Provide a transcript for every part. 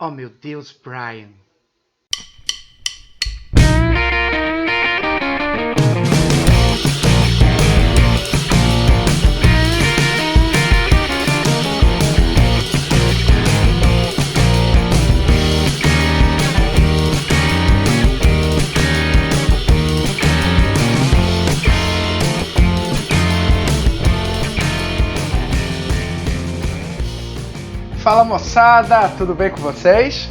Oh meu Deus, Brian. Fala moçada, tudo bem com vocês?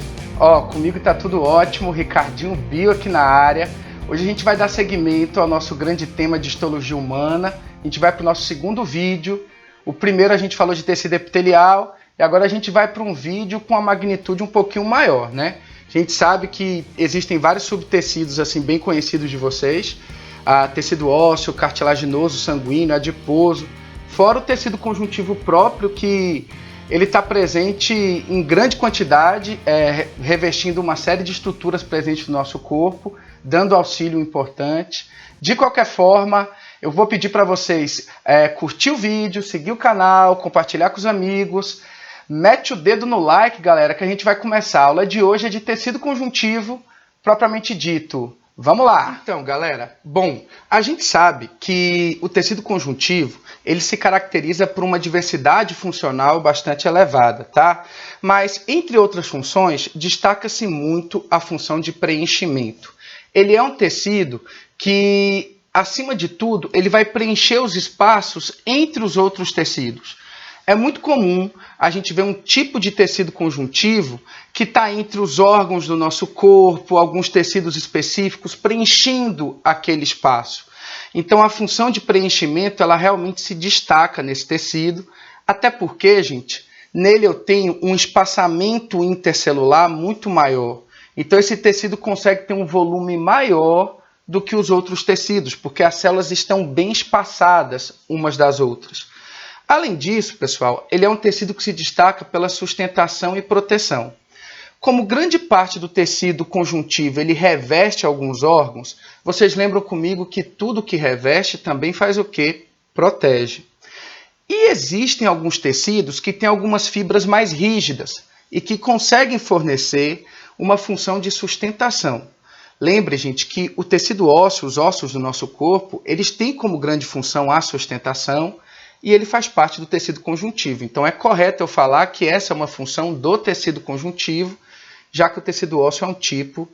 Comigo tá tudo ótimo, Ricardinho Bio aqui na área. Hoje a gente vai dar seguimento ao nosso grande tema de histologia humana. A gente vai para o nosso segundo vídeo. O primeiro a gente falou de tecido epitelial e agora a gente vai para um vídeo com uma magnitude um pouquinho maior, né? A gente sabe que existem vários subtecidos assim bem conhecidos de vocês. Tecido ósseo, cartilaginoso, sanguíneo, adiposo. Fora o tecido conjuntivo próprio que ele está presente em grande quantidade, revestindo uma série de estruturas presentes no nosso corpo, dando auxílio importante. De qualquer forma, eu vou pedir para vocês curtir o vídeo, seguir o canal, compartilhar com os amigos. Mete o dedo no like, galera, que a gente vai começar. A aula de hoje é de tecido conjuntivo, propriamente dito. Vamos lá! Então, galera, a gente sabe que o tecido conjuntivo ele se caracteriza por uma diversidade funcional bastante elevada, tá? Mas, entre outras funções, destaca-se muito a função de preenchimento. Ele é um tecido que, acima de tudo, ele vai preencher os espaços entre os outros tecidos. É muito comum a gente ver um tipo de tecido conjuntivo que está entre os órgãos do nosso corpo, alguns tecidos específicos, preenchendo aquele espaço. Então, a função de preenchimento, ela realmente se destaca nesse tecido, até porque, gente, nele eu tenho um espaçamento intercelular muito maior. Então, esse tecido consegue ter um volume maior do que os outros tecidos, porque as células estão bem espaçadas umas das outras. Além disso, pessoal, ele é um tecido que se destaca pela sustentação e proteção. Como grande parte do tecido conjuntivo ele reveste alguns órgãos, vocês lembram comigo que tudo que reveste também faz o quê? Protege. E existem alguns tecidos que têm algumas fibras mais rígidas e que conseguem fornecer uma função de sustentação. Lembre, gente, que o tecido ósseo, os ossos do nosso corpo, eles têm como grande função a sustentação e ele faz parte do tecido conjuntivo. Então é correto eu falar que essa é uma função do tecido conjuntivo, já que o tecido ósseo é um tipo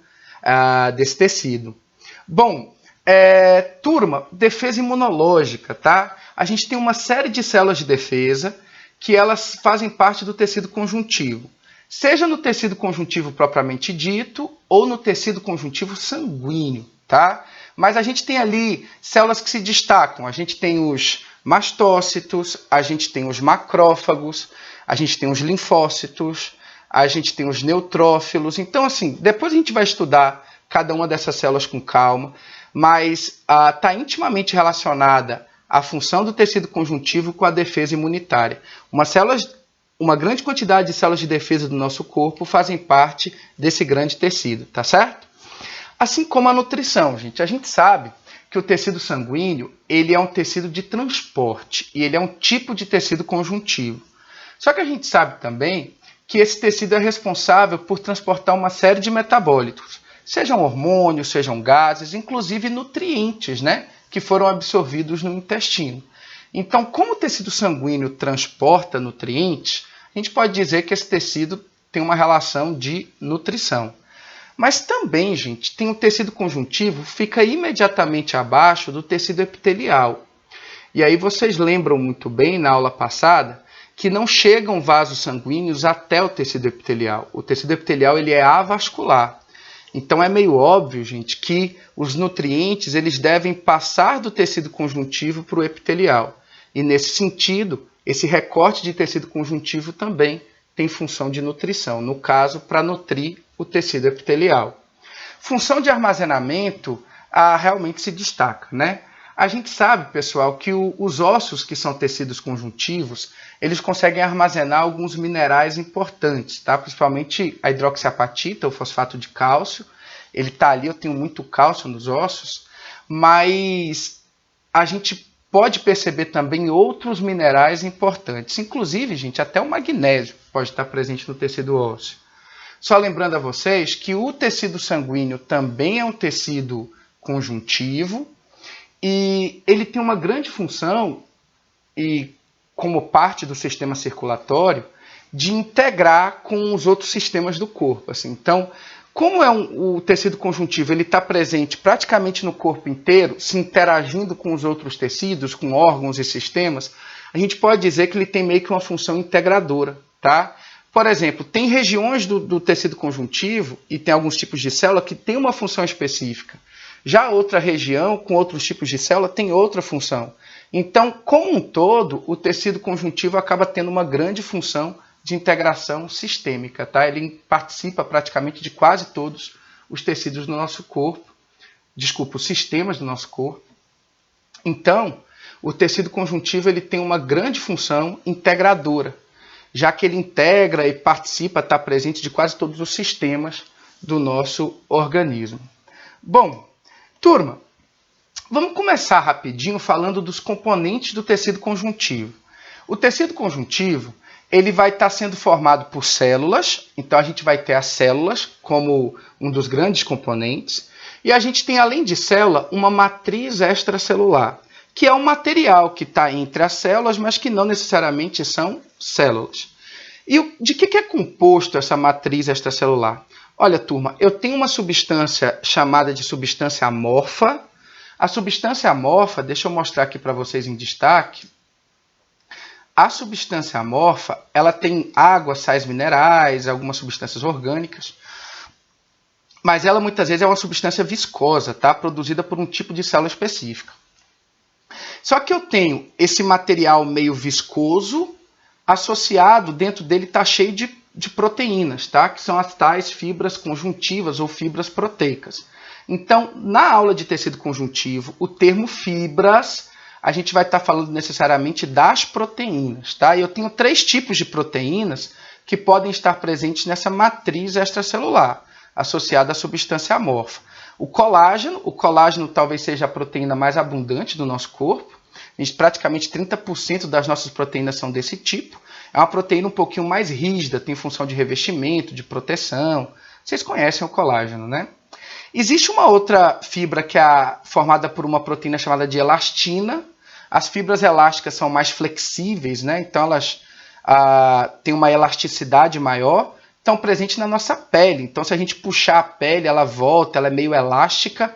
desse tecido. Turma, defesa imunológica, tá? A gente tem uma série de células de defesa que elas fazem parte do tecido conjuntivo. Seja no tecido conjuntivo propriamente dito ou no tecido conjuntivo sanguíneo, tá? Mas a gente tem ali células que se destacam. A gente tem os mastócitos, a gente tem os macrófagos, a gente tem os linfócitos, a gente tem os neutrófilos. Então, assim, depois a gente vai estudar cada uma dessas células com calma, mas está intimamente relacionada a função do tecido conjuntivo com a defesa imunitária. Uma grande quantidade de células de defesa do nosso corpo fazem parte desse grande tecido, tá certo? Assim como a nutrição, gente. A gente sabe que o tecido sanguíneo ele é um tecido de transporte e ele é um tipo de tecido conjuntivo. Só que a gente sabe também que esse tecido é responsável por transportar uma série de metabólitos, sejam hormônios, sejam gases, inclusive nutrientes, né, que foram absorvidos no intestino. Então, como o tecido sanguíneo transporta nutrientes, a gente pode dizer que esse tecido tem uma relação de nutrição. Mas também, gente, tem um tecido conjuntivo que fica imediatamente abaixo do tecido epitelial. E aí vocês lembram muito bem, na aula passada, que não chegam vasos sanguíneos até o tecido epitelial. O tecido epitelial ele é avascular. Então é meio óbvio, gente, que os nutrientes eles devem passar do tecido conjuntivo para o epitelial. E nesse sentido, esse recorte de tecido conjuntivo também tem função de nutrição, no caso, para nutrir o tecido epitelial. Função de armazenamento realmente se destaca, né? A gente sabe, pessoal, que os ossos, que são tecidos conjuntivos, eles conseguem armazenar alguns minerais importantes, tá? Principalmente a hidroxiapatita, o fosfato de cálcio. Ele está ali, eu tenho muito cálcio nos ossos, mas a gente pode perceber também outros minerais importantes. Inclusive, gente, até o magnésio pode estar presente no tecido ósseo. Só lembrando a vocês que o tecido sanguíneo também é um tecido conjuntivo e ele tem uma grande função, e como parte do sistema circulatório, de integrar com os outros sistemas do corpo. Assim. Então, como o tecido conjuntivo ele está presente praticamente no corpo inteiro, se interagindo com os outros tecidos, com órgãos e sistemas, a gente pode dizer que ele tem meio que uma função integradora. Tá? Por exemplo, tem regiões do tecido conjuntivo e tem alguns tipos de célula que tem uma função específica. Já outra região, com outros tipos de célula, tem outra função. Então, como um todo, o tecido conjuntivo acaba tendo uma grande função de integração sistêmica. Tá? Ele participa praticamente de quase todos os tecidos do nosso corpo, os sistemas do nosso corpo. Então, o tecido conjuntivo ele tem uma grande função integradora, já que ele integra e participa, está presente de quase todos os sistemas do nosso organismo. Bom, turma, vamos começar rapidinho falando dos componentes do tecido conjuntivo. O tecido conjuntivo ele vai estar sendo formado por células, então a gente vai ter as células como um dos grandes componentes, e a gente tem, além de célula, uma matriz extracelular, que é um material que está entre as células, mas que não necessariamente são células. E de que é composto essa matriz extracelular? Olha, turma, eu tenho uma substância chamada de substância amorfa. A substância amorfa, deixa eu mostrar aqui para vocês em destaque. A substância amorfa, ela tem água, sais minerais, algumas substâncias orgânicas, mas ela muitas vezes é uma substância viscosa, tá? Produzida por um tipo de célula específica. Só que eu tenho esse material meio viscoso, associado, dentro dele está cheio de proteínas, tá? Que são as tais fibras conjuntivas ou fibras proteicas. Então, na aula de tecido conjuntivo, o termo fibras, a gente vai estar falando necessariamente das proteínas, tá? E eu tenho 3 tipos de proteínas que podem estar presentes nessa matriz extracelular, associada à substância amorfa. O colágeno talvez seja a proteína mais abundante do nosso corpo. Praticamente 30% das nossas proteínas são desse tipo. É uma proteína um pouquinho mais rígida, tem função de revestimento, de proteção. Vocês conhecem o colágeno, né? Existe uma outra fibra que é formada por uma proteína chamada de elastina. As fibras elásticas são mais flexíveis, né? Então elas têm uma elasticidade maior. Estão presentes na nossa pele. Então se a gente puxar a pele, ela volta, ela é meio elástica,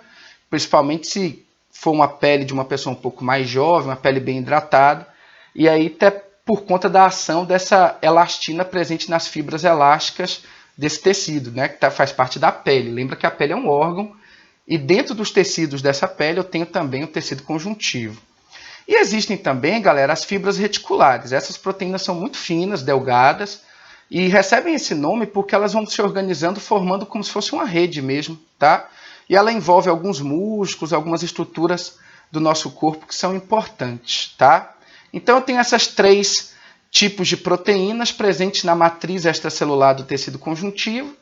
principalmente se for uma pele de uma pessoa um pouco mais jovem, uma pele bem hidratada. E aí até por conta da ação dessa elastina presente nas fibras elásticas desse tecido, né? Que faz parte da pele. Lembra que a pele é um órgão e dentro dos tecidos dessa pele eu tenho também o tecido conjuntivo. E existem também, galera, as fibras reticulares. Essas proteínas são muito finas, delgadas, e recebem esse nome porque elas vão se organizando, formando como se fosse uma rede mesmo, tá? E ela envolve alguns músculos, algumas estruturas do nosso corpo que são importantes, tá? Então eu tenho essas 3 tipos de proteínas presentes na matriz extracelular do tecido conjuntivo.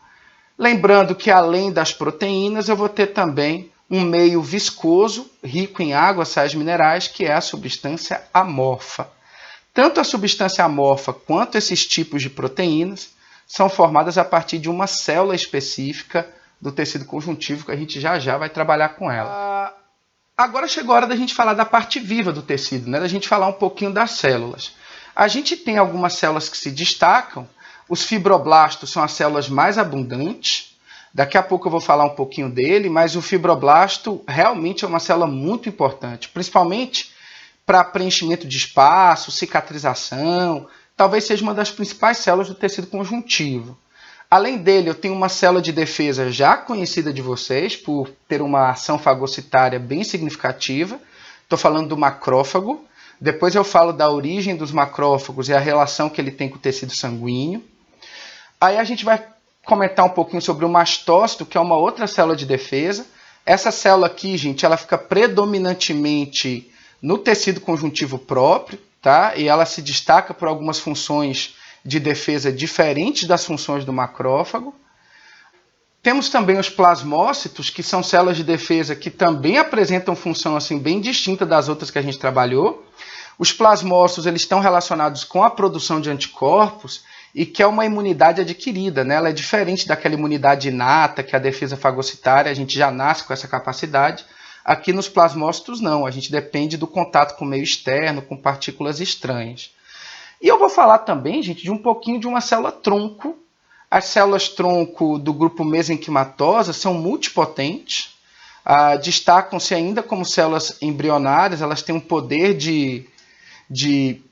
Lembrando que além das proteínas eu vou ter também um meio viscoso, rico em água, sais minerais, que é a substância amorfa. Tanto a substância amorfa quanto esses tipos de proteínas são formadas a partir de uma célula específica do tecido conjuntivo, que a gente já vai trabalhar com ela. Agora chegou a hora da gente falar da parte viva do tecido, né? Da gente falar um pouquinho das células. A gente tem algumas células que se destacam. Os fibroblastos são as células mais abundantes. Daqui a pouco eu vou falar um pouquinho dele, mas o fibroblasto realmente é uma célula muito importante, principalmente para preenchimento de espaço, cicatrização. Talvez seja uma das principais células do tecido conjuntivo. Além dele, eu tenho uma célula de defesa já conhecida de vocês, por ter uma ação fagocitária bem significativa. Estou falando do macrófago. Depois eu falo da origem dos macrófagos e a relação que ele tem com o tecido sanguíneo. Aí a gente vai comentar um pouquinho sobre o mastócito, que é uma outra célula de defesa. Essa célula aqui, gente, ela fica predominantemente no tecido conjuntivo próprio, tá? E ela se destaca por algumas funções de defesa diferentes das funções do macrófago. Temos também os plasmócitos, que são células de defesa que também apresentam função assim, bem distinta das outras que a gente trabalhou. Os plasmócitos eles estão relacionados com a produção de anticorpos e que é uma imunidade adquirida, né? Ela é diferente daquela imunidade inata, que é a defesa fagocitária, a gente já nasce com essa capacidade. Aqui nos plasmócitos não, a gente depende do contato com o meio externo, com partículas estranhas. E eu vou falar também, gente, de um pouquinho de uma célula tronco. As células tronco do grupo mesenquimatosa são multipotentes, destacam-se ainda como células embrionárias, elas têm um poder de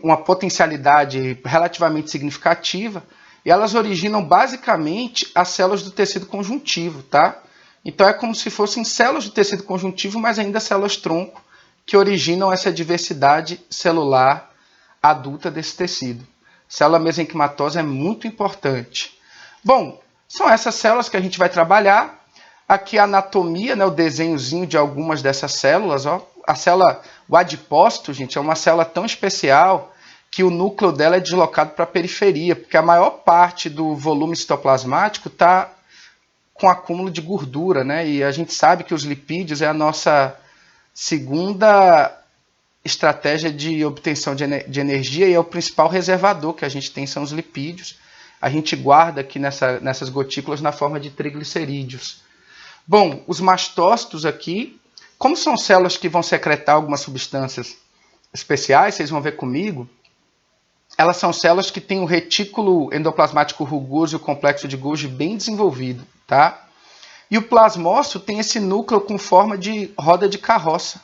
uma potencialidade relativamente significativa, e elas originam basicamente as células do tecido conjuntivo, tá? Então é como se fossem células do tecido conjuntivo, mas ainda células tronco, que originam essa diversidade celular adulta desse tecido. Célula mesenquimatosa é muito importante. Bom, são essas células que a gente vai trabalhar. Aqui a anatomia, né, o desenhozinho de algumas dessas células. Ó. A célula, o adipócito, gente, é uma célula tão especial que o núcleo dela é deslocado para a periferia, porque a maior parte do volume citoplasmático está com acúmulo de gordura, né? E a gente sabe que os lipídios é a nossa segunda estratégia de obtenção de energia e é o principal reservador que a gente tem, são os lipídios. A gente guarda aqui nessas gotículas na forma de triglicerídeos. Bom, os mastócitos aqui, como são células que vão secretar algumas substâncias especiais, vocês vão ver comigo, elas são células que têm o retículo endoplasmático rugoso e o complexo de Golgi bem desenvolvido, tá? E o plasmócito tem esse núcleo com forma de roda de carroça.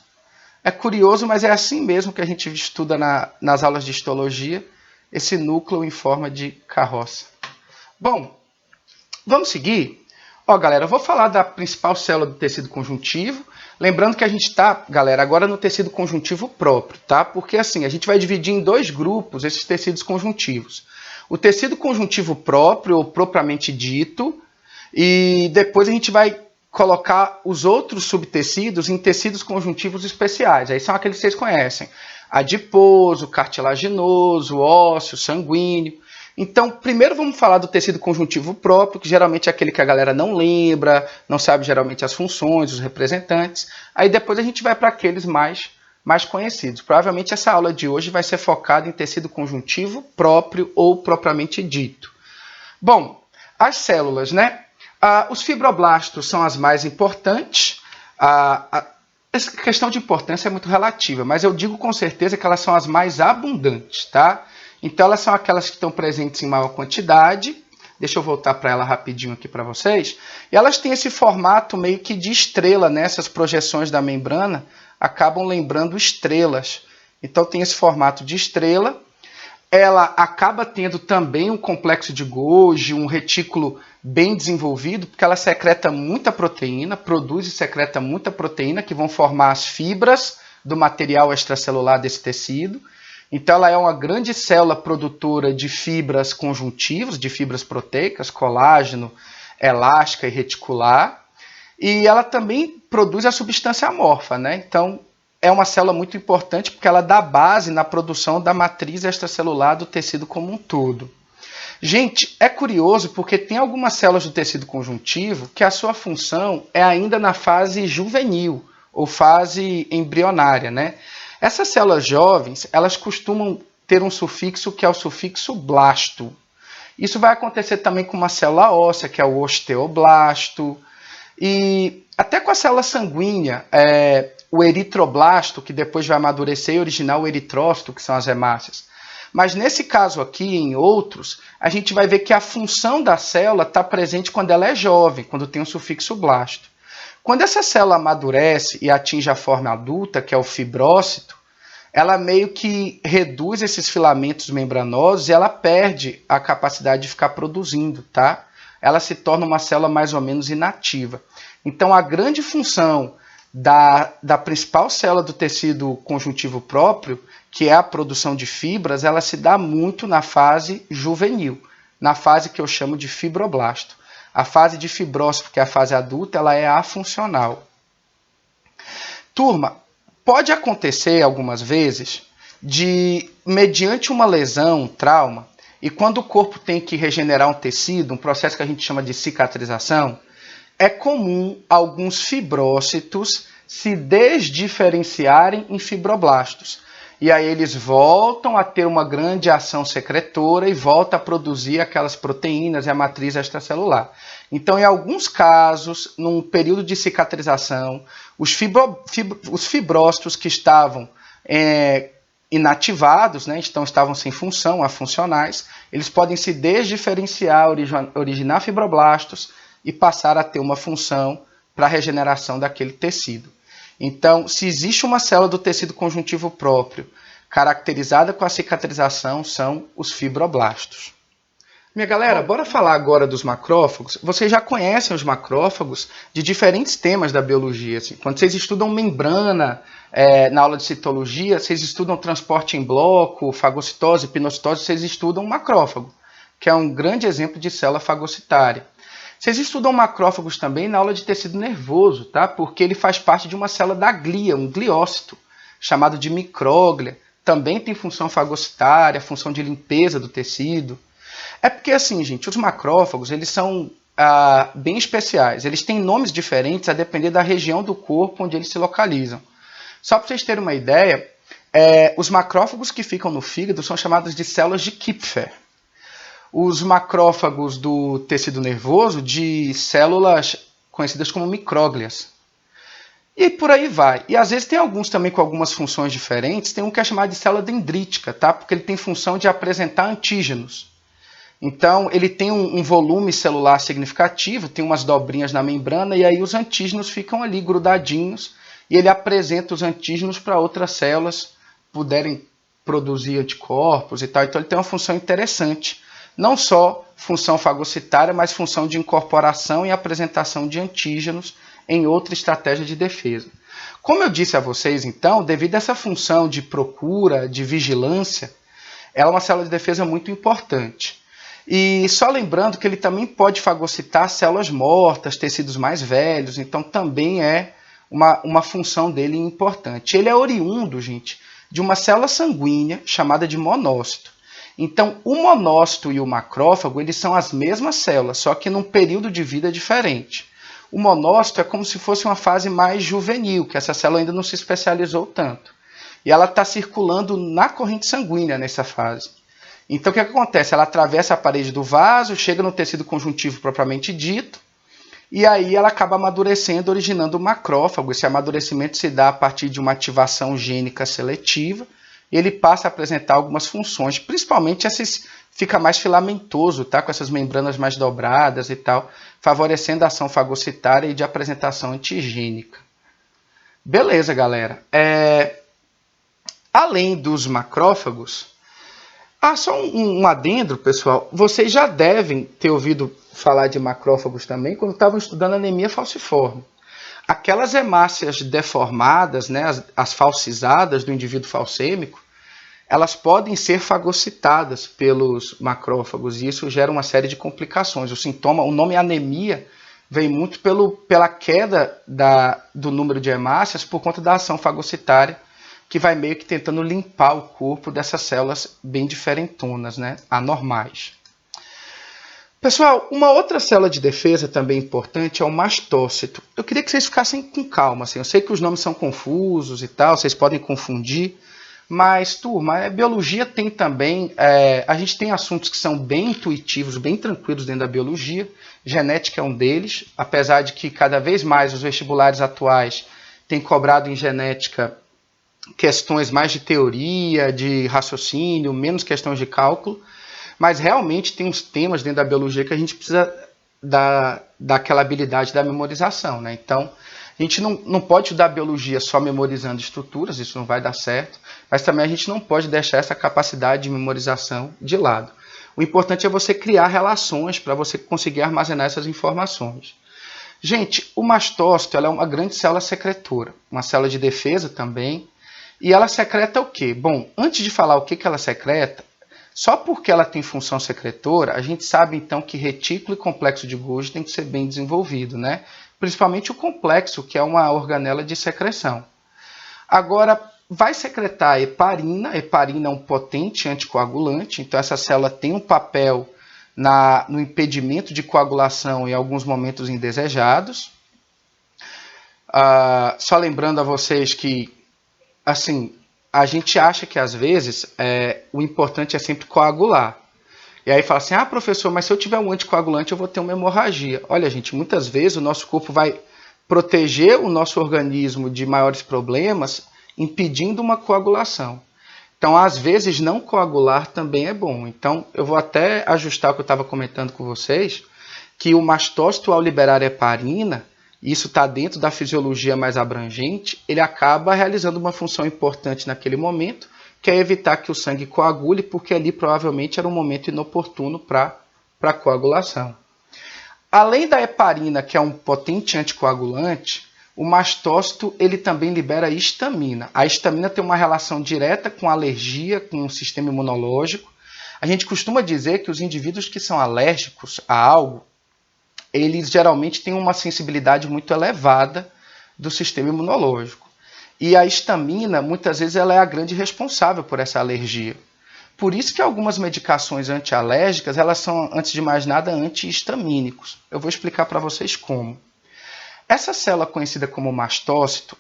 É curioso, mas é assim mesmo que a gente estuda nas aulas de histologia, esse núcleo em forma de carroça. Bom, vamos seguir? Ó, galera, eu vou falar da principal célula do tecido conjuntivo. Lembrando que a gente está, galera, agora no tecido conjuntivo próprio, tá? Porque assim, a gente vai dividir em dois grupos esses tecidos conjuntivos. O tecido conjuntivo próprio, ou propriamente dito, e depois a gente vai colocar os outros subtecidos em tecidos conjuntivos especiais. Aí são aqueles que vocês conhecem. Adiposo, cartilaginoso, ósseo, sanguíneo. Então, primeiro vamos falar do tecido conjuntivo próprio, que geralmente é aquele que a galera não lembra, não sabe geralmente as funções, os representantes. Aí depois a gente vai para aqueles mais conhecidos. Provavelmente essa aula de hoje vai ser focada em tecido conjuntivo próprio ou propriamente dito. Bom, as células, né? Os fibroblastos são as mais importantes. Essa questão de importância é muito relativa, mas eu digo com certeza que elas são as mais abundantes, tá? Então elas são aquelas que estão presentes em maior quantidade. Deixa eu voltar para ela rapidinho aqui para vocês. E elas têm esse formato meio que de estrela, né? Essas projeções da membrana acabam lembrando estrelas. Então tem esse formato de estrela. Ela acaba tendo também um complexo de Golgi, um retículo bem desenvolvido, porque ela secreta muita proteína, produz e secreta muita proteína, que vão formar as fibras do material extracelular desse tecido. Então ela é uma grande célula produtora de fibras conjuntivas, de fibras proteicas, colágeno, elástica e reticular. E ela também produz a substância amorfa, né? Então é uma célula muito importante porque ela dá base na produção da matriz extracelular do tecido como um todo. Gente, é curioso porque tem algumas células do tecido conjuntivo que a sua função é ainda na fase juvenil ou fase embrionária, né? Essas células jovens, elas costumam ter um sufixo que é o sufixo blasto. Isso vai acontecer também com uma célula óssea, que é o osteoblasto, e até com a célula sanguínea, o eritroblasto, que depois vai amadurecer e originar o eritrócito, que são as hemácias. Mas nesse caso aqui e em outros, a gente vai ver que a função da célula está presente quando ela é jovem, quando tem o sufixo blasto. Quando essa célula amadurece e atinge a forma adulta, que é o fibrócito, ela meio que reduz esses filamentos membranosos e ela perde a capacidade de ficar produzindo, tá? Ela se torna uma célula mais ou menos inativa. Então, a grande função da principal célula do tecido conjuntivo próprio, que é a produção de fibras, ela se dá muito na fase juvenil, na fase que eu chamo de fibroblasto. A fase de fibrócito, que é a fase adulta, ela é afuncional. Turma, pode acontecer algumas vezes mediante uma lesão, um trauma, e quando o corpo tem que regenerar um tecido, um processo que a gente chama de cicatrização, é comum alguns fibrócitos se desdiferenciarem em fibroblastos. e aí eles voltam a ter uma grande ação secretora e voltam a produzir aquelas proteínas e a matriz extracelular. Então, em alguns casos, num período de cicatrização, os fibrócitos que estavam inativados, né, então estavam sem função, afuncionais, eles podem se desdiferenciar, originar fibroblastos e passar a ter uma função para a regeneração daquele tecido. Então, se existe uma célula do tecido conjuntivo próprio caracterizada com a cicatrização, são os fibroblastos. Minha galera, bora falar agora dos macrófagos. Vocês já conhecem os macrófagos de diferentes temas da biologia. Assim. Quando vocês estudam membrana na aula de citologia, vocês estudam transporte em bloco, fagocitose, pinocitose, vocês estudam macrófago, que é um grande exemplo de célula fagocitária. Vocês estudam macrófagos também na aula de tecido nervoso, tá? Porque ele faz parte de uma célula da glia, um gliócito, chamado de micróglia. Também tem função fagocitária, função de limpeza do tecido. É porque, assim, gente, os macrófagos, eles são bem especiais. Eles têm nomes diferentes a depender da região do corpo onde eles se localizam. Só para vocês terem uma ideia, os macrófagos que ficam no fígado são chamados de células de Kupffer. Os macrófagos do tecido nervoso de células conhecidas como micróglias. E por aí vai. E às vezes tem alguns também com algumas funções diferentes. Tem um que é chamado de célula dendrítica, tá? Porque ele tem função de apresentar antígenos. Então ele tem um volume celular significativo, tem umas dobrinhas na membrana e aí os antígenos ficam ali grudadinhos e ele apresenta os antígenos para outras células puderem produzir anticorpos e tal. Então ele tem uma função interessante. Não só função fagocitária, mas função de incorporação e apresentação de antígenos em outra estratégia de defesa. Como eu disse a vocês, então, devido a essa função de procura, de vigilância, ela é uma célula de defesa muito importante. E só lembrando que ele também pode fagocitar células mortas, tecidos mais velhos, então também é uma função dele importante. Ele é oriundo, gente, de uma célula sanguínea chamada de monócito. Então, o monócito e o macrófago, eles são as mesmas células, só que num período de vida diferente. O monócito é como se fosse uma fase mais juvenil, que essa célula ainda não se especializou tanto. E ela está circulando na corrente sanguínea nessa fase. Então, o que acontece? Ela atravessa a parede do vaso, chega no tecido conjuntivo propriamente dito, e aí ela acaba amadurecendo, originando o macrófago. Esse amadurecimento se dá a partir de uma ativação gênica seletiva, e ele passa a apresentar algumas funções, principalmente fica mais filamentoso, tá? Com essas membranas mais dobradas e tal, favorecendo a ação fagocitária e de apresentação antigênica. Beleza, galera. Além dos macrófagos, só um adendo, pessoal. Vocês já devem ter ouvido falar de macrófagos também quando estavam estudando anemia falciforme. Aquelas hemácias deformadas, né, as falcizadas do indivíduo falcêmico, elas podem ser fagocitadas pelos macrófagos e isso gera uma série de complicações. O nome anemia vem muito pela queda do número de hemácias por conta da ação fagocitária, que vai meio que tentando limpar o corpo dessas células bem diferentonas, né, anormais. Pessoal, uma outra célula de defesa também importante é o mastócito. Eu queria que vocês ficassem com calma. Assim. Eu sei que os nomes são confusos e tal, vocês podem confundir, mas, turma, a biologia tem também... a gente tem assuntos que são bem intuitivos, bem tranquilos dentro da biologia. Genética é um deles, apesar de que cada vez mais os vestibulares atuais têm cobrado em genética questões mais de teoria, de raciocínio, menos questões de cálculo. Mas realmente tem uns temas dentro da biologia que a gente precisa daquela habilidade da memorização, né? Então, a gente não pode estudar biologia só memorizando estruturas, isso não vai dar certo, mas também a gente não pode deixar essa capacidade de memorização de lado. O importante é você criar relações para você conseguir armazenar essas informações. Gente, o mastócito ela é uma grande célula secretora, uma célula de defesa também, e ela secreta o quê? Bom, antes de falar o que ela secreta, só porque ela tem função secretora, a gente sabe então que retículo e complexo de Golgi tem que ser bem desenvolvido, né? Principalmente o complexo, que é uma organela de secreção. Agora, vai secretar a heparina. A heparina é um potente anticoagulante, então essa célula tem um papel no impedimento de coagulação em alguns momentos indesejados. Só lembrando a vocês que, assim, a gente acha que às vezes o importante é sempre coagular. E aí fala assim, ah, professor, mas se eu tiver um anticoagulante eu vou ter uma hemorragia. Olha, gente, muitas vezes o nosso corpo vai proteger o nosso organismo de maiores problemas, impedindo uma coagulação. Então, às vezes, não coagular também é bom. Então, eu vou até ajustar o que eu estava comentando com vocês, que o mastócito, ao liberar heparina, isso está dentro da fisiologia mais abrangente, ele acaba realizando uma função importante naquele momento, que é evitar que o sangue coagule, porque ali provavelmente era um momento inoportuno para coagulação. Além da heparina, que é um potente anticoagulante, o mastócito ele também libera histamina. A histamina tem uma relação direta com a alergia, com o sistema imunológico. A gente costuma dizer que os indivíduos que são alérgicos a algo, eles geralmente têm uma sensibilidade muito elevada do sistema imunológico. E a histamina, muitas vezes, ela é a grande responsável por essa alergia. Por isso que algumas medicações antialérgicas, elas são, antes de mais nada, antihistamínicos. Eu vou explicar para vocês como. Essa célula conhecida como mastócito,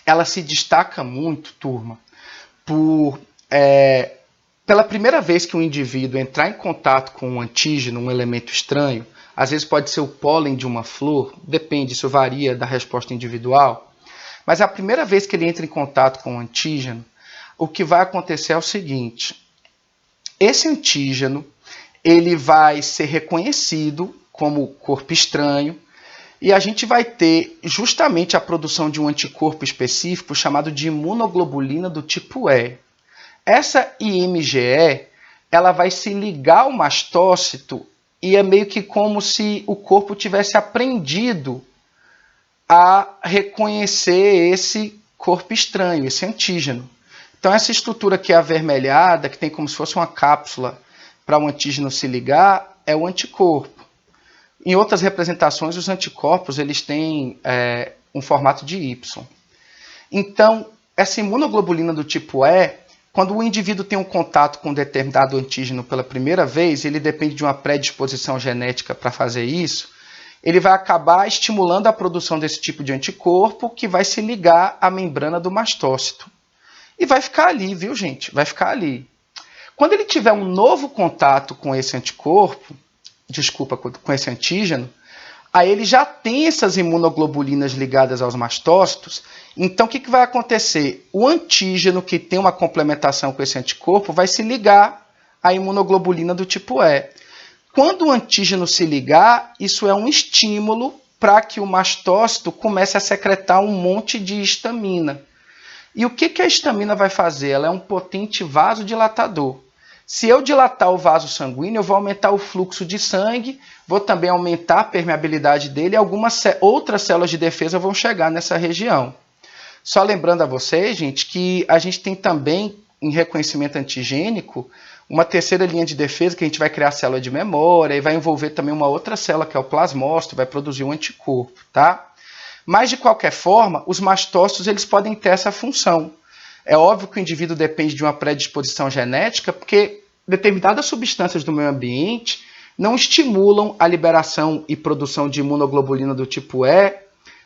ela se destaca muito, turma, pela primeira vez que um indivíduo entrar em contato com um antígeno, um elemento estranho, às vezes pode ser o pólen de uma flor, depende, isso varia da resposta individual, mas a primeira vez que ele entra em contato com o antígeno, o que vai acontecer é o seguinte: esse antígeno ele vai ser reconhecido como corpo estranho e a gente vai ter justamente a produção de um anticorpo específico chamado de imunoglobulina do tipo E. Essa ImGE ela vai se ligar ao mastócito e é meio que como se o corpo tivesse aprendido a reconhecer esse corpo estranho, esse antígeno. Então essa estrutura aqui avermelhada, que tem como se fosse uma cápsula para o antígeno se ligar, é o anticorpo. Em outras representações, os anticorpos eles têm um formato de Y. Então, essa imunoglobulina do tipo E, quando o indivíduo tem um contato com um determinado antígeno pela primeira vez, ele depende de uma predisposição genética para fazer isso, ele vai acabar estimulando a produção desse tipo de anticorpo que vai se ligar à membrana do mastócito. E vai ficar ali, viu, gente? Vai ficar ali. Quando ele tiver um novo contato com esse anticorpo, com esse antígeno, aí ele já tem essas imunoglobulinas ligadas aos mastócitos. Então, o que vai acontecer? O antígeno que tem uma complementação com esse anticorpo vai se ligar à imunoglobulina do tipo E. Quando o antígeno se ligar, isso é um estímulo para que o mastócito comece a secretar um monte de histamina. E o que a histamina vai fazer? Ela é um potente vasodilatador. Se eu dilatar o vaso sanguíneo, eu vou aumentar o fluxo de sangue, vou também aumentar a permeabilidade dele e algumas outras células de defesa vão chegar nessa região. Só lembrando a vocês, gente, que a gente tem também, em reconhecimento antigênico, uma terceira linha de defesa que a gente vai criar a célula de memória e vai envolver também uma outra célula, que é o plasmócito, vai produzir um anticorpo, tá? Mas, de qualquer forma, os mastócitos eles podem ter essa função. É óbvio que o indivíduo depende de uma predisposição genética, porque determinadas substâncias do meio ambiente não estimulam a liberação e produção de imunoglobulina do tipo E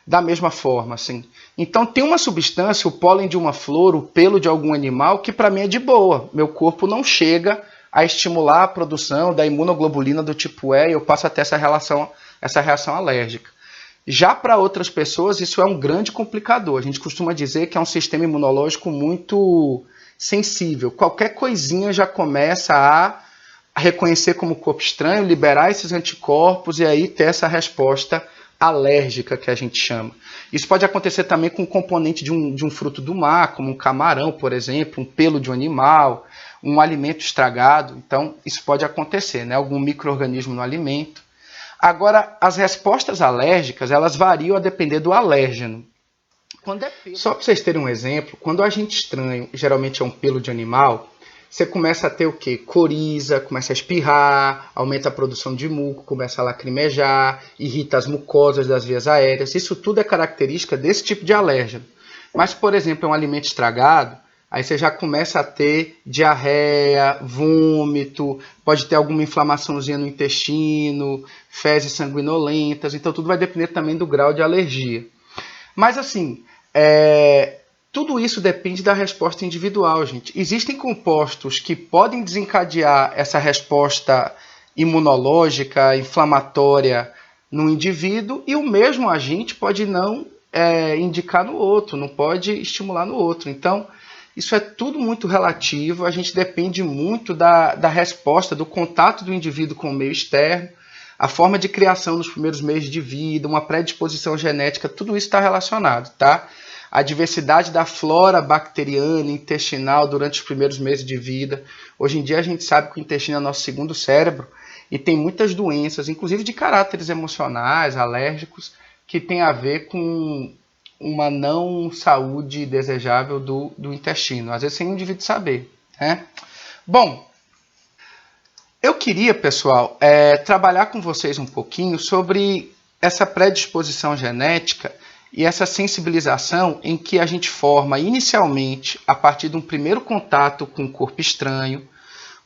da mesma forma. Assim. Então, tem uma substância, o pólen de uma flor, o pelo de algum animal, que para mim é de boa. Meu corpo não chega a estimular a produção da imunoglobulina do tipo E e eu passo a ter essa reação alérgica. Já para outras pessoas, isso é um grande complicador. A gente costuma dizer que é um sistema imunológico muito sensível. Qualquer coisinha já começa a reconhecer como corpo estranho, liberar esses anticorpos e aí ter essa resposta alérgica que a gente chama. Isso pode acontecer também com um componente de um fruto do mar, como um camarão, por exemplo, um pelo de um animal, um alimento estragado. Então, isso pode acontecer, né? Algum micro-organismo no alimento. Agora, as respostas alérgicas, elas variam a depender do alérgeno. Só para vocês terem um exemplo, quando o agente estranho geralmente é um pelo de animal, você começa a ter o quê? Coriza, começa a espirrar, aumenta a produção de muco, começa a lacrimejar, irrita as mucosas das vias aéreas. Isso tudo é característica desse tipo de alérgeno. Mas, por exemplo, é um alimento estragado, aí você já começa a ter diarreia, vômito, pode ter alguma inflamaçãozinha no intestino, fezes sanguinolentas, então tudo vai depender também do grau de alergia. Mas assim, tudo isso depende da resposta individual, gente. Existem compostos que podem desencadear essa resposta imunológica, inflamatória no indivíduo, e o mesmo agente pode não indicar no outro, não pode estimular no outro. Então, isso é tudo muito relativo, a gente depende muito da resposta, do contato do indivíduo com o meio externo, a forma de criação nos primeiros meses de vida, uma predisposição genética, tudo isso está relacionado, tá? A diversidade da flora bacteriana, intestinal durante os primeiros meses de vida. Hoje em dia a gente sabe que o intestino é o nosso segundo cérebro e tem muitas doenças, inclusive de caráteres emocionais, alérgicos, que tem a ver com uma não saúde desejável do intestino, às vezes sem o indivíduo saber, né? Bom, eu queria, pessoal, trabalhar com vocês um pouquinho sobre essa predisposição genética e essa sensibilização em que a gente forma inicialmente, a partir de um primeiro contato com um corpo estranho,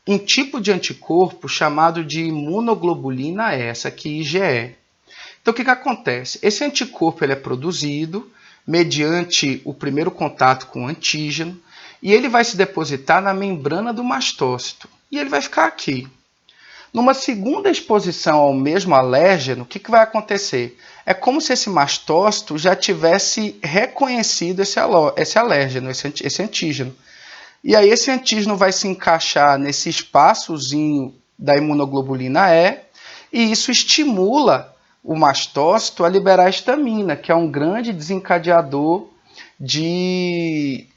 um tipo de anticorpo chamado de imunoglobulina E, essa aqui IgE. Então, o que acontece? Esse anticorpo ele é produzido mediante o primeiro contato com o antígeno e ele vai se depositar na membrana do mastócito e ele vai ficar aqui. Numa segunda exposição ao mesmo alérgeno, o que vai acontecer? É como se esse mastócito já tivesse reconhecido esse alérgeno, esse antígeno. E aí esse antígeno vai se encaixar nesse espaçozinho da imunoglobulina E e isso estimula o mastócito a liberar a histamina, que é um grande desencadeador de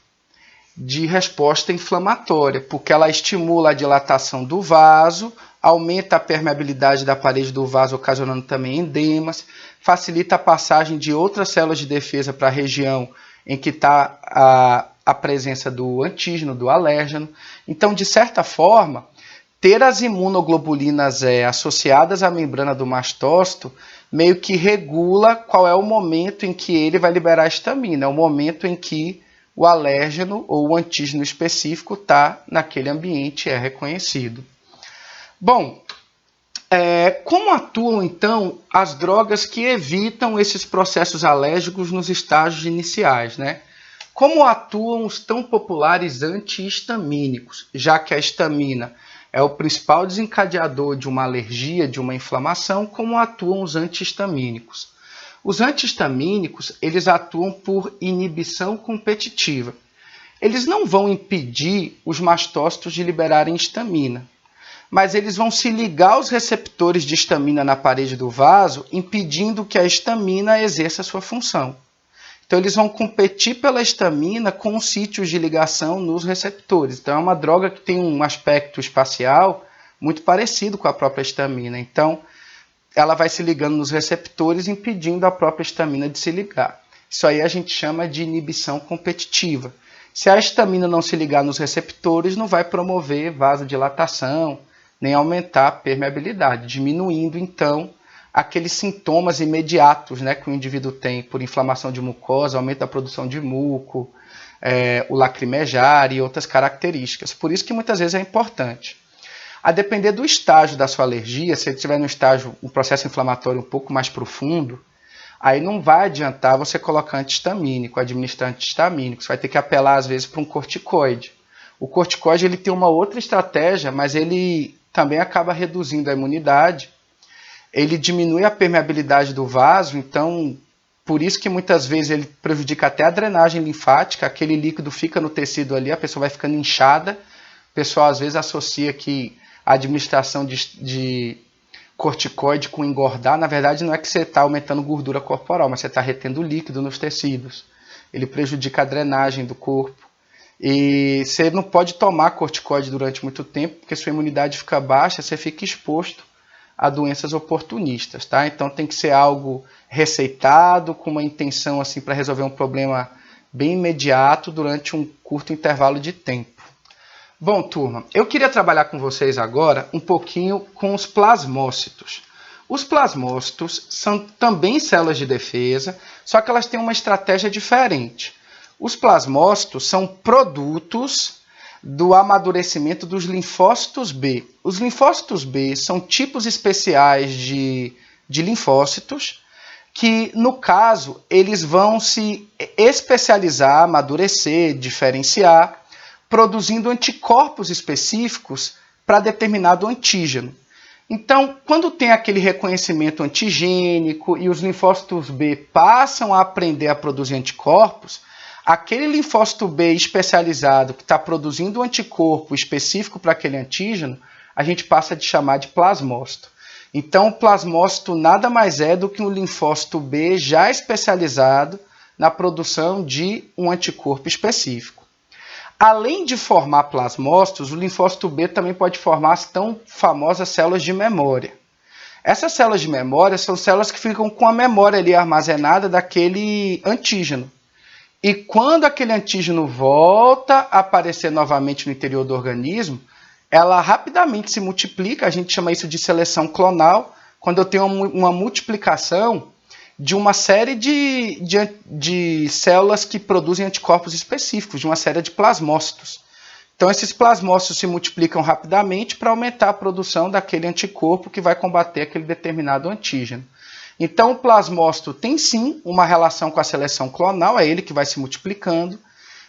resposta inflamatória, porque ela estimula a dilatação do vaso, aumenta a permeabilidade da parede do vaso, ocasionando também endemas, facilita a passagem de outras células de defesa para a região em que está a presença do antígeno, do alérgeno. Então, de certa forma, ter as imunoglobulinas E associadas à membrana do mastócito meio que regula qual é o momento em que ele vai liberar a histamina, é o momento em que o alérgeno ou o antígeno específico está naquele ambiente, é reconhecido. Bom, como atuam então as drogas que evitam esses processos alérgicos nos estágios iniciais, né? Como atuam os tão populares antihistamínicos, já que a histamina é o principal desencadeador de uma alergia, de uma inflamação, como atuam os antihistamínicos? Os antihistamínicos, eles atuam por inibição competitiva. Eles não vão impedir os mastócitos de liberarem histamina, mas eles vão se ligar aos receptores de histamina na parede do vaso, impedindo que a histamina exerça a sua função. Então, eles vão competir pela histamina com os sítios de ligação nos receptores. Então, é uma droga que tem um aspecto espacial muito parecido com a própria histamina. Então, ela vai se ligando nos receptores, impedindo a própria histamina de se ligar. Isso aí a gente chama de inibição competitiva. Se a histamina não se ligar nos receptores, não vai promover vasodilatação, nem aumentar a permeabilidade, diminuindo, então, aqueles sintomas imediatos, né, que o indivíduo tem por inflamação de mucosa, aumento da produção de muco, o lacrimejar e outras características. Por isso que muitas vezes é importante. A depender do estágio da sua alergia, se ele estiver no estágio, um processo inflamatório um pouco mais profundo, aí não vai adiantar você colocar antihistamínico, administrar antihistamínico. Você vai ter que apelar, às vezes, para um corticoide. O corticoide ele tem uma outra estratégia, mas ele também acaba reduzindo a imunidade. Ele diminui a permeabilidade do vaso, então, por isso que muitas vezes ele prejudica até a drenagem linfática, aquele líquido fica no tecido ali, a pessoa vai ficando inchada. O pessoal, às vezes, associa que a administração de corticoide com engordar, na verdade, não é que você está aumentando gordura corporal, mas você está retendo líquido nos tecidos. Ele prejudica a drenagem do corpo. E você não pode tomar corticoide durante muito tempo, porque sua imunidade fica baixa, você fica exposto a doenças oportunistas, tá? Então tem que ser algo receitado, com uma intenção assim para resolver um problema bem imediato durante um curto intervalo de tempo. Bom, turma, eu queria trabalhar com vocês agora um pouquinho com os plasmócitos. Os plasmócitos são também células de defesa, só que elas têm uma estratégia diferente. Os plasmócitos são produtos do amadurecimento dos linfócitos B. Os linfócitos B são tipos especiais de linfócitos que, no caso, eles vão se especializar, amadurecer, diferenciar, produzindo anticorpos específicos para determinado antígeno. Então, quando tem aquele reconhecimento antigênico e os linfócitos B passam a aprender a produzir anticorpos, aquele linfócito B especializado que está produzindo um anticorpo específico para aquele antígeno, a gente passa a chamar de plasmócito. Então, o plasmócito nada mais é do que um linfócito B já especializado na produção de um anticorpo específico. Além de formar plasmócitos, o linfócito B também pode formar as tão famosas células de memória. Essas células de memória são células que ficam com a memória ali armazenada daquele antígeno. E quando aquele antígeno volta a aparecer novamente no interior do organismo, ela rapidamente se multiplica, a gente chama isso de seleção clonal, quando eu tenho uma multiplicação de uma série de células que produzem anticorpos específicos, de uma série de plasmócitos. Então, esses plasmócitos se multiplicam rapidamente para aumentar a produção daquele anticorpo que vai combater aquele determinado antígeno. Então, o plasmócito tem sim uma relação com a seleção clonal, é ele que vai se multiplicando,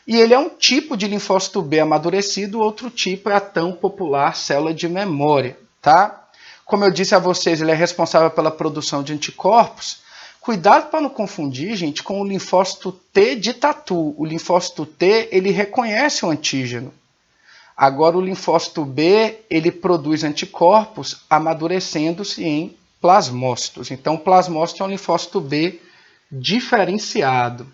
e ele é um tipo de linfócito B amadurecido, outro tipo é a tão popular célula de memória, tá? Como eu disse a vocês, ele é responsável pela produção de anticorpos. Cuidado para não confundir, gente, com o linfócito T de tatu. O linfócito T, ele reconhece o antígeno. Agora, o linfócito B, ele produz anticorpos amadurecendo-se em plasmócitos. Então, o plasmócito é um linfócito B diferenciado.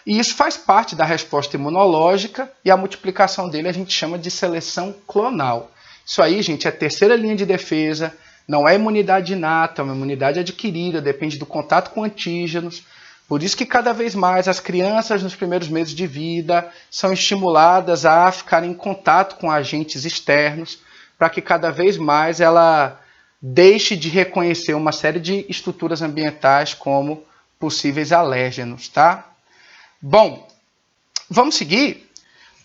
E isso faz parte da resposta imunológica e a multiplicação dele a gente chama de seleção clonal. Isso aí, gente, é a terceira linha de defesa. Não é imunidade inata, é uma imunidade adquirida, depende do contato com antígenos. Por isso que cada vez mais as crianças nos primeiros meses de vida são estimuladas a ficarem em contato com agentes externos, para que cada vez mais ela deixe de reconhecer uma série de estruturas ambientais como possíveis alérgenos, tá? Bom, vamos seguir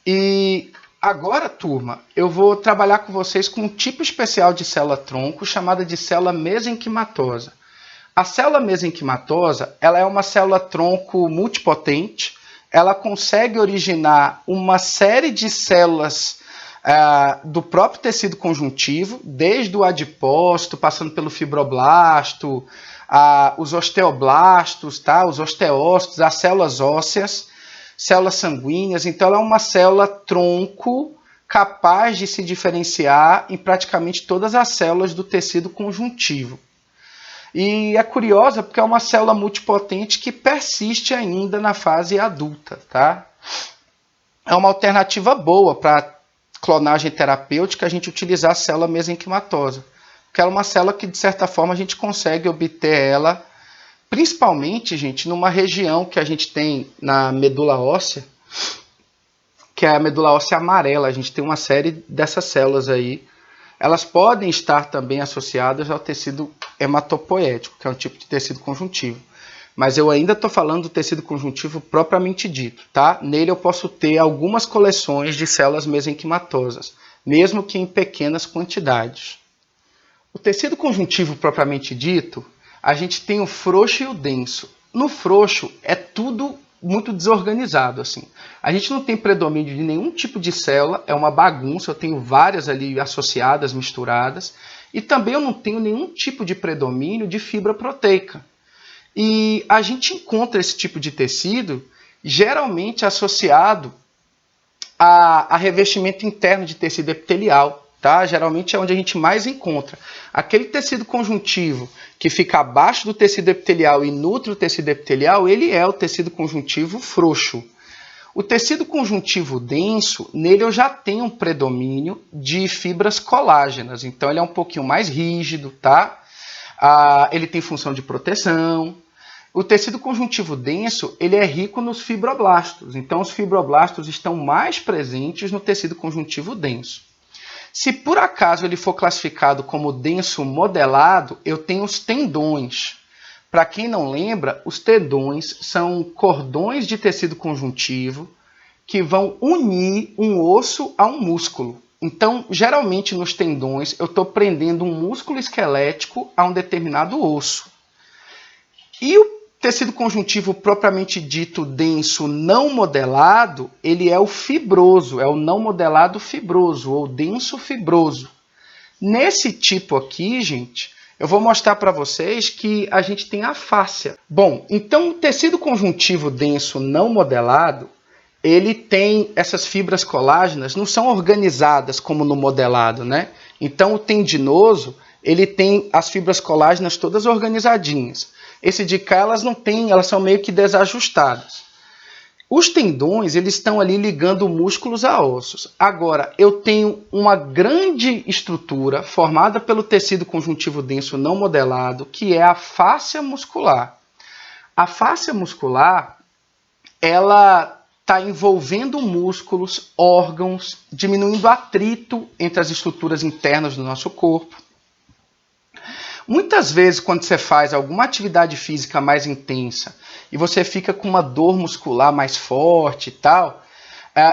e agora, turma, eu vou trabalhar com vocês com um tipo especial de célula-tronco chamada de célula mesenquimatosa. A célula mesenquimatosa, ela é uma célula-tronco multipotente, ela consegue originar uma série de células do próprio tecido conjuntivo, desde o adipócito, passando pelo fibroblasto, os osteoblastos, tá? Os osteócitos, as células ósseas, células sanguíneas. Então, ela é uma célula-tronco capaz de se diferenciar em praticamente todas as células do tecido conjuntivo. E é curiosa porque é uma célula multipotente que persiste ainda na fase adulta, tá? É uma alternativa boa para clonagem terapêutica a gente utilizar a célula mesenquimatosa, porque ela é uma célula que, de certa forma, a gente consegue obter ela, principalmente, gente, numa região que a gente tem na medula óssea, que é a medula óssea amarela. A gente tem uma série dessas células aí. Elas podem estar também associadas ao tecido hematopoético, que é um tipo de tecido conjuntivo. Mas eu ainda estou falando do tecido conjuntivo propriamente dito, tá? Nele eu posso ter algumas coleções de células mesenquimatosas, mesmo que em pequenas quantidades. O tecido conjuntivo propriamente dito, a gente tem o frouxo e o denso. No frouxo é tudo muito desorganizado, assim. A gente não tem predomínio de nenhum tipo de célula, é uma bagunça, eu tenho várias ali associadas, misturadas, e também eu não tenho nenhum tipo de predomínio de fibra proteica. E a gente encontra esse tipo de tecido geralmente associado a revestimento interno de tecido epitelial. Tá? Geralmente é onde a gente mais encontra. Aquele tecido conjuntivo que fica abaixo do tecido epitelial e nutre o tecido epitelial, ele é o tecido conjuntivo frouxo. O tecido conjuntivo denso, nele eu já tenho um predomínio de fibras colágenas, então ele é um pouquinho mais rígido, tá? Ele tem função de proteção. O tecido conjuntivo denso, ele é rico nos fibroblastos, então os fibroblastos estão mais presentes no tecido conjuntivo denso. Se por acaso ele for classificado como denso modelado, eu tenho os tendões. Para quem não lembra, os tendões são cordões de tecido conjuntivo que vão unir um osso a um músculo. Então, geralmente nos tendões, eu estou prendendo um músculo esquelético a um determinado osso. E o tecido conjuntivo propriamente dito denso não modelado, ele é o fibroso, é o não modelado fibroso ou denso fibroso. Nesse tipo aqui, gente, eu vou mostrar para vocês que a gente tem a fáscia. Bom, então o tecido conjuntivo denso não modelado, ele tem essas fibras colágenas, não são organizadas como no modelado, né? Então o tendinoso, ele tem as fibras colágenas todas organizadinhas. Esse de cá elas não têm, elas são meio que desajustadas. Os tendões, eles estão ali ligando músculos a ossos. Agora, eu tenho uma grande estrutura formada pelo tecido conjuntivo denso não modelado, que é a fáscia muscular. A fáscia muscular, ela está envolvendo músculos, órgãos, diminuindo atrito entre as estruturas internas do nosso corpo. Muitas vezes, quando você faz alguma atividade física mais intensa e você fica com uma dor muscular mais forte e tal,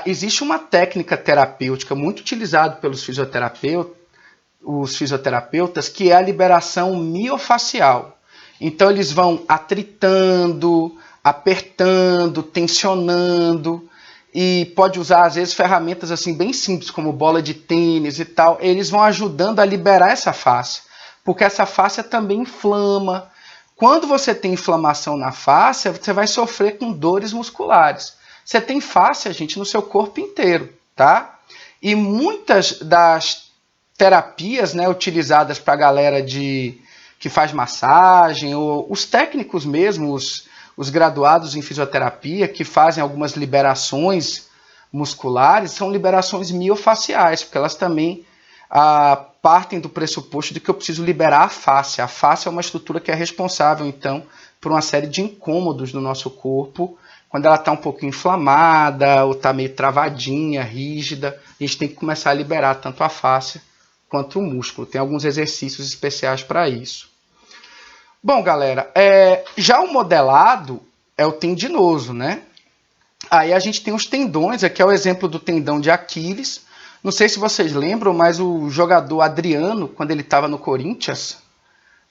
existe uma técnica terapêutica muito utilizada pelos fisioterapeutas, que é a liberação miofacial. Então, eles vão atritando, apertando, tensionando, e pode usar, às vezes, ferramentas assim bem simples, como bola de tênis e tal. Eles vão ajudando a liberar essa fáscia, porque essa fáscia também inflama. Quando você tem inflamação na fáscia, você vai sofrer com dores musculares. Você tem fáscia, gente, no seu corpo inteiro, tá? E muitas das terapias, né, utilizadas para a galera que faz massagem, ou os técnicos mesmo, os graduados em fisioterapia, que fazem algumas liberações musculares, são liberações miofaciais, porque elas também partem do pressuposto de que eu preciso liberar a face. A face é uma estrutura que é responsável, então, por uma série de incômodos no nosso corpo. Quando ela está um pouco inflamada ou está meio travadinha, rígida, a gente tem que começar a liberar tanto a face quanto o músculo. Tem alguns exercícios especiais para isso. Bom, galera, já o modelado é o tendinoso, né? Aí a gente tem os tendões, aqui é o exemplo do tendão de Aquiles. Não sei se vocês lembram, mas o jogador Adriano, quando ele estava no Corinthians,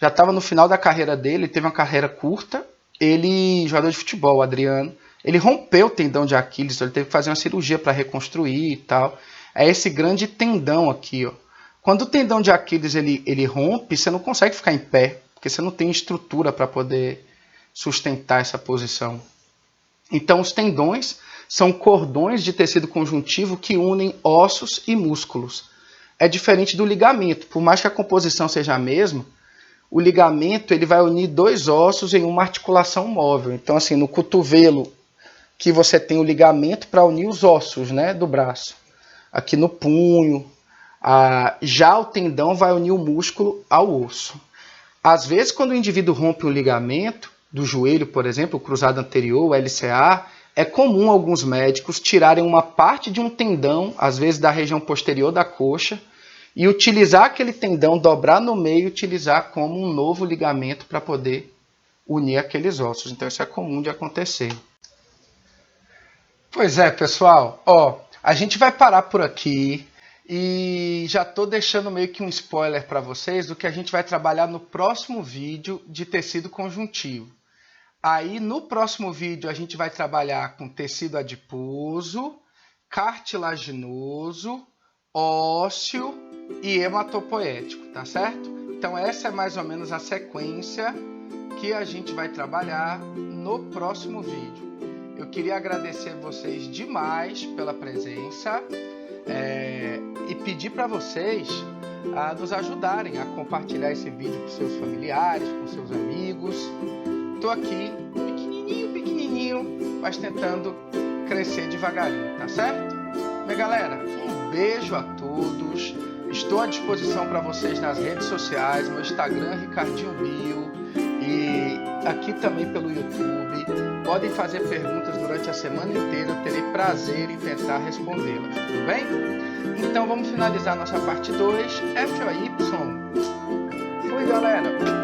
já estava no final da carreira dele, teve uma carreira curta, jogador de futebol, Adriano, ele rompeu o tendão de Aquiles, ele teve que fazer uma cirurgia para reconstruir e tal. É esse grande tendão aqui, ó. Quando o tendão de Aquiles ele rompe, você não consegue ficar em pé, porque você não tem estrutura para poder sustentar essa posição. Então, os tendões são cordões de tecido conjuntivo que unem ossos e músculos. É diferente do ligamento. Por mais que a composição seja a mesma, o ligamento ele vai unir dois ossos em uma articulação móvel. Então, assim, no cotovelo, que você tem o ligamento para unir os ossos, né, do braço. Aqui no punho. Já o tendão vai unir o músculo ao osso. Às vezes, quando o indivíduo rompe um ligamento, do joelho, por exemplo, o cruzado anterior, o LCA, é comum alguns médicos tirarem uma parte de um tendão, às vezes da região posterior da coxa, e utilizar aquele tendão, dobrar no meio e utilizar como um novo ligamento para poder unir aqueles ossos. Então isso é comum de acontecer. Pois é, pessoal, a gente vai parar por aqui e já estou deixando meio que um spoiler para vocês do que a gente vai trabalhar no próximo vídeo de tecido conjuntivo. Aí no próximo vídeo a gente vai trabalhar com tecido adiposo, cartilaginoso, ósseo e hematopoético, tá certo? Então essa é mais ou menos a sequência que a gente vai trabalhar no próximo vídeo. Eu queria agradecer vocês demais pela presença e pedir para vocês nos ajudarem a compartilhar esse vídeo com seus familiares, com seus amigos. Estou aqui, pequenininho, mas tentando crescer devagarinho, tá certo? Minha galera, um beijo a todos. Estou à disposição para vocês nas redes sociais, meu Instagram, Ricardinho Bio, e aqui também pelo YouTube. Podem fazer perguntas durante a semana inteira, eu terei prazer em tentar respondê-las, tudo bem? Então vamos finalizar nossa parte 2, FOY. Fui, galera!